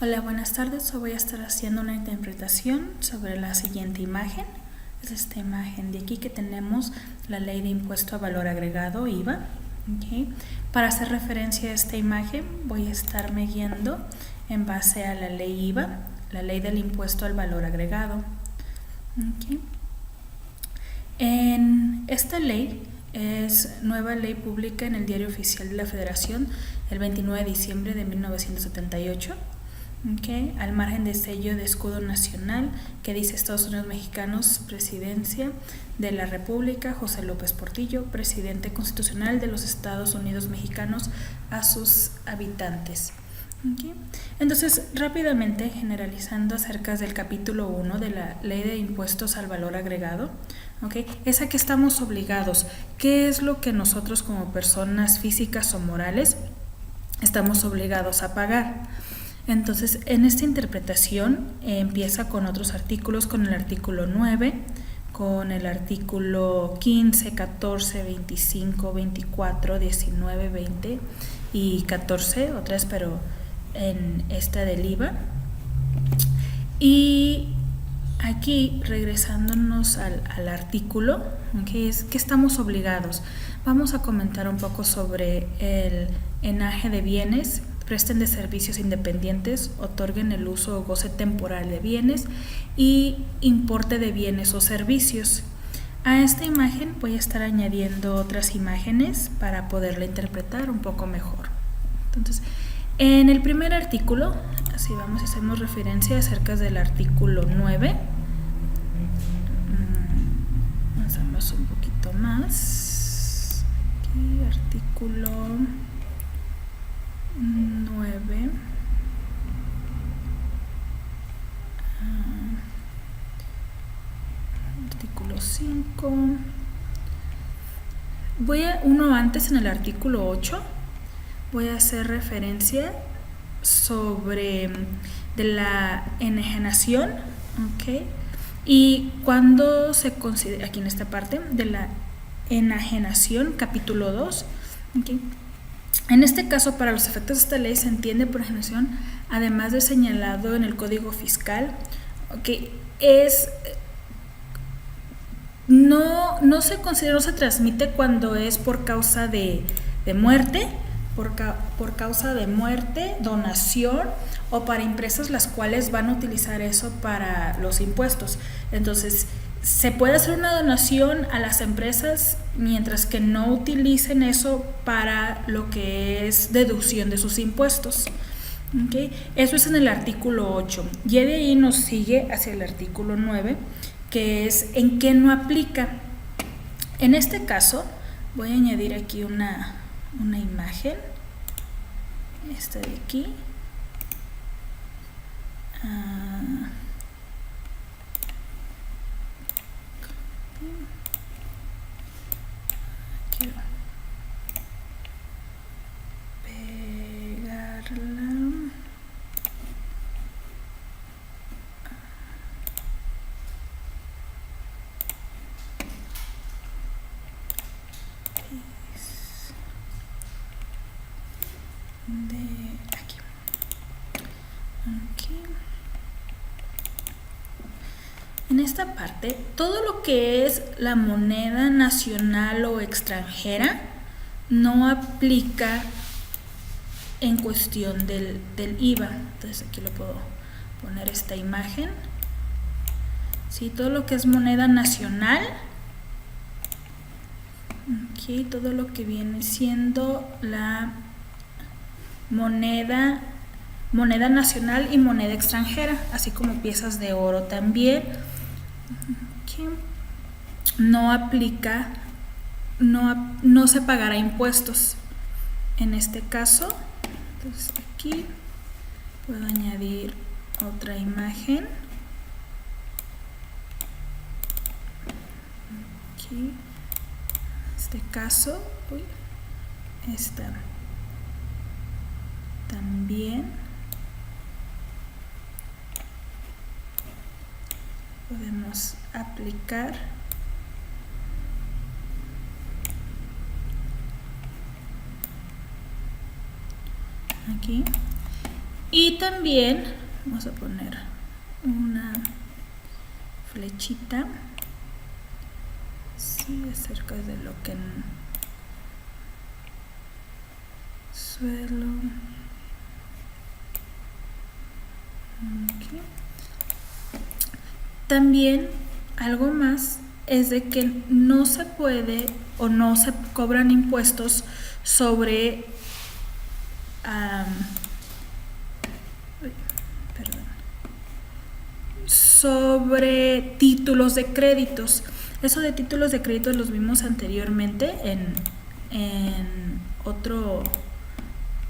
Hola, buenas tardes. Hoy voy a estar haciendo una interpretación sobre la siguiente imagen. Es esta imagen de aquí que tenemos la ley de impuesto a valor agregado, IVA. ¿Okay? Para hacer referencia a esta imagen voy a estarme guiando en base a la ley IVA, la ley del impuesto al valor agregado. ¿Okay? En esta ley es nueva ley pública en el Diario Oficial de la Federación el 29 de diciembre de 1978. Okay, al margen de sello de escudo nacional que dice Estados Unidos Mexicanos, Presidencia de la República, José López Portillo, Presidente Constitucional de los Estados Unidos Mexicanos a sus habitantes. Okay. Entonces, rápidamente, generalizando acerca del capítulo 1 de la Ley de Impuestos al Valor Agregado, okay, es a que estamos obligados. ¿Qué es lo que nosotros como personas físicas o morales estamos obligados a pagar? Entonces, en esta interpretación empieza con otros artículos, con el artículo 9, con el artículo 15, 14, 25, 24, 19, 20 y 14, otras, pero en esta del IVA. Y aquí, regresándonos al artículo, ¿okay? Es que estamos obligados. Vamos a comentar un poco sobre el enaje de bienes, presten de servicios independientes, otorguen el uso o goce temporal de bienes y importe de bienes o servicios. A esta imagen voy a estar añadiendo otras imágenes para poderla interpretar un poco mejor. Entonces, en el primer artículo, así vamos, hacemos referencia acerca del artículo 9. Avanzamos un poquito más. Aquí, artículo 9. Artículo 5. Voy a uno antes, en el artículo 8. Voy a hacer referencia sobre de la enajenación, ¿okay? Y cuando se considera, aquí en esta parte, de la enajenación, capítulo 2, ¿okay? En este caso, para los efectos de esta ley se entiende por enajenación, además de señalado en el Código Fiscal, que es no se considera, no se transmite cuando es por causa de muerte, por causa de muerte, donación o para empresas las cuales van a utilizar eso para los impuestos. Entonces, se puede hacer una donación a las empresas mientras que no utilicen eso para lo que es deducción de sus impuestos. ¿Okay? Eso es en el artículo 8. Y de ahí nos sigue hacia el artículo 9, que es en qué no aplica. En este caso, voy a añadir aquí una imagen. Esta de aquí. Quiero pegarla. De aquí. Okay. En esta parte, todo lo que es la moneda nacional o extranjera no aplica en cuestión del IVA. Entonces aquí lo puedo poner esta imagen. Sí, todo lo que es moneda nacional, okay, todo lo que viene siendo la moneda nacional y moneda extranjera, así como piezas de oro también, okay, no aplica, no se pagará impuestos en este caso. Entonces aquí puedo añadir otra imagen. Aquí, en este caso, esta también podemos aplicar. Aquí Y también vamos a poner una flechita, sí, acerca de lo que en suelo. Okay. También algo más es de que no se puede o no se cobran impuestos sobre sobre títulos de créditos. Eso de títulos de créditos los vimos anteriormente en otro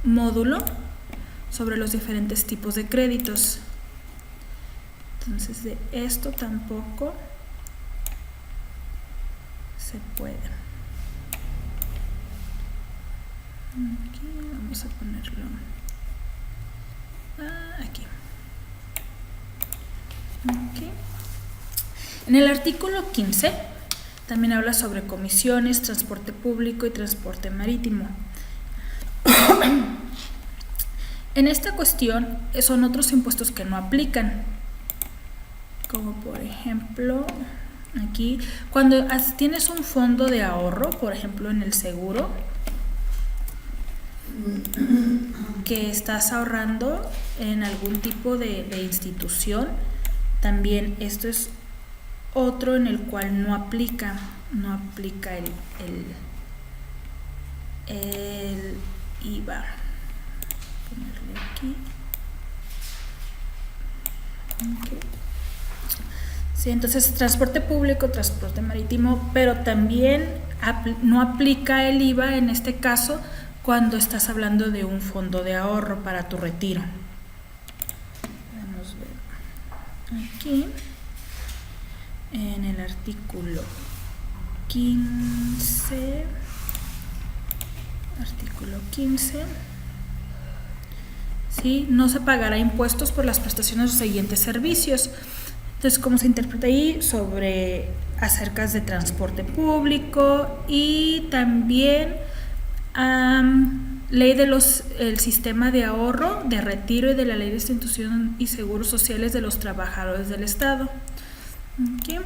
módulo sobre los diferentes tipos de créditos. Entonces de esto tampoco se puede. Aquí vamos a ponerlo aquí. Okay. En el artículo 15 también habla sobre comisiones, transporte público y transporte marítimo. En esta cuestión son otros impuestos que no aplican, como por ejemplo aquí cuando tienes un fondo de ahorro, por ejemplo en el seguro, que estás ahorrando en algún tipo de institución, también esto es otro en el cual no aplica el IVA. Ponerle aquí. Okay. Sí, entonces transporte público, transporte marítimo, pero también no aplica el IVA en este caso cuando estás hablando de un fondo de ahorro para tu retiro. Vamos a ver aquí en el artículo 15. ¿Sí? No se pagará impuestos por las prestaciones de los siguientes servicios. Entonces, ¿cómo se interpreta ahí? Sobre acerca de transporte público y también ley de el sistema de ahorro, de retiro y de la ley de institución y seguros sociales de los trabajadores del Estado. Okay.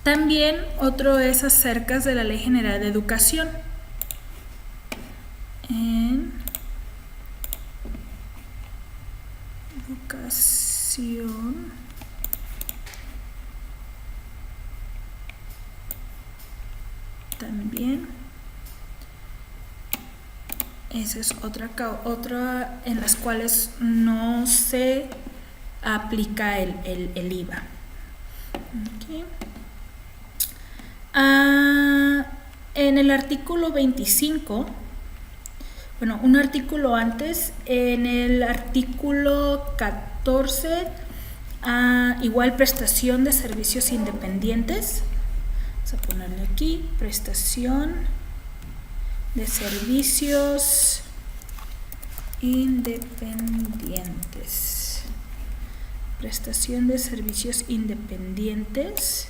También otro es acerca de la Ley General de Educación. En educación también esa es otra en las cuales no se aplica el IVA. Okay. En el artículo 25, bueno, un artículo antes, en el artículo 14, igual prestación de servicios independientes. Vamos a ponerle aquí, prestación de servicios independientes. Prestación de servicios independientes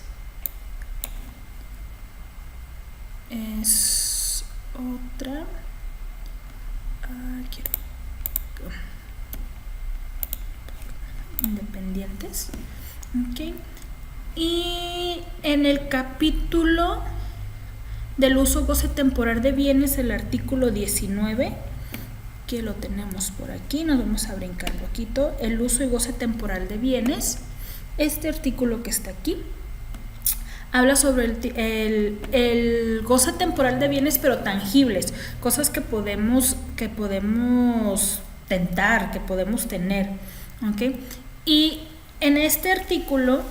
es otra. Independientes. Okay. Y en el capítulo del uso o goce temporal de bienes, el artículo 19, que lo tenemos por aquí, nos vamos a brincar un poquito, el uso y goce temporal de bienes. Este artículo que está aquí habla sobre el goce temporal de bienes, pero tangibles, cosas que podemos tentar, que podemos tener. ¿Okay? Y en este artículo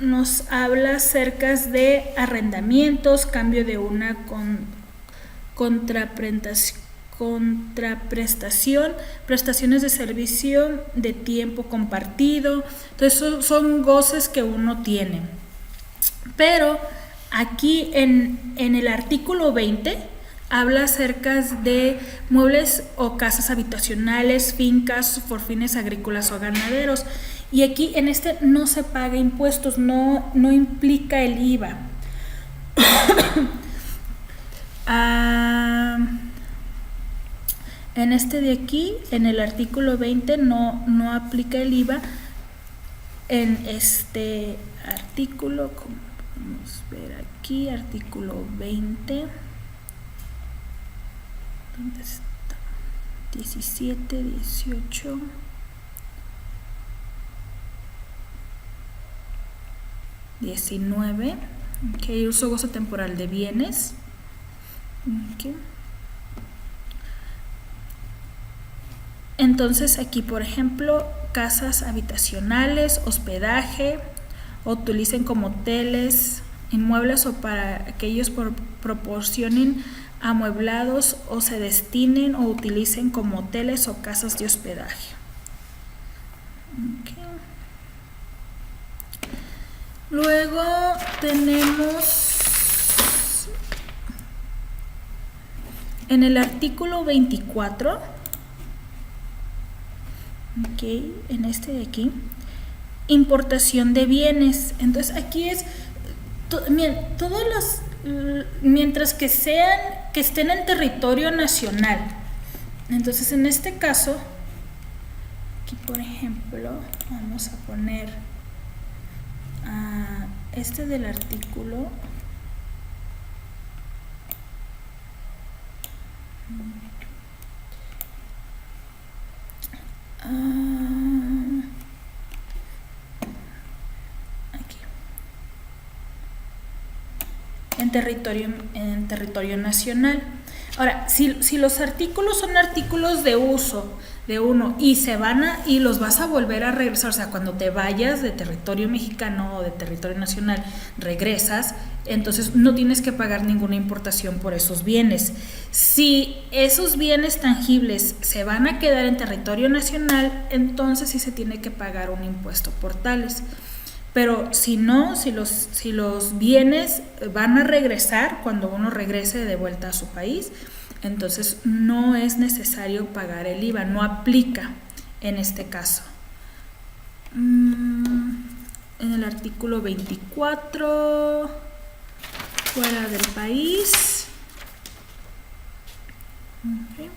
nos habla acerca de arrendamientos, cambio de una contraprestación, prestaciones de servicio de tiempo compartido. Entonces son goces que uno tiene. Pero aquí en el artículo 20 habla acerca de muebles o casas habitacionales, fincas por fines agrícolas o ganaderos. Y aquí en este no se paga impuestos, no implica el IVA. En este de aquí, en el artículo 20, no aplica el IVA. En este artículo, como podemos ver aquí, artículo 20, ¿dónde está? 17, 18, $19, okay, uso gozo temporal de bienes, okay. Entonces aquí, por ejemplo, casas habitacionales, hospedaje, o utilicen como hoteles, inmuebles, o para aquellos proporcionen amueblados o se destinen o utilicen como hoteles o casas de hospedaje. Okay. Luego tenemos en el artículo 24, okay, en este de aquí, importación de bienes. Entonces aquí es todos los, mientras que estén en territorio nacional. Entonces en este caso, aquí por ejemplo, vamos a poner este del artículo aquí, en territorio nacional. Ahora, si los artículos son artículos de uso de uno y los vas a volver a regresar, o sea, cuando te vayas de territorio mexicano o de territorio nacional, regresas, entonces no tienes que pagar ninguna importación por esos bienes. Si esos bienes tangibles se van a quedar en territorio nacional, entonces sí se tiene que pagar un impuesto por tales. Pero si no, si los bienes van a regresar cuando uno regrese de vuelta a su país, entonces no es necesario pagar el IVA, no aplica en este caso. En el artículo 24, fuera del país. Okay.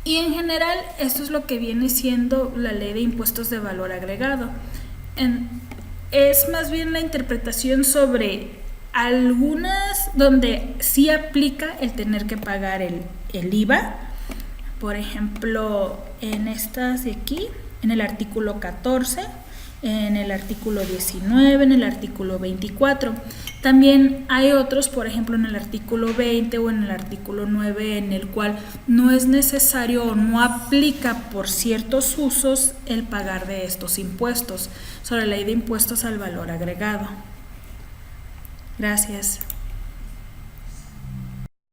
Y en general esto es lo que viene siendo la ley de impuestos de valor agregado. Es más bien la interpretación sobre algunas donde sí aplica el tener que pagar el IVA. Por ejemplo, en estas de aquí, en el artículo 14, en el artículo 19, en el artículo 24. También hay otros, por ejemplo, en el artículo 20 o en el artículo 9, en el cual no es necesario o no aplica por ciertos usos el pagar de estos impuestos, sobre la ley de impuestos al valor agregado. Gracias.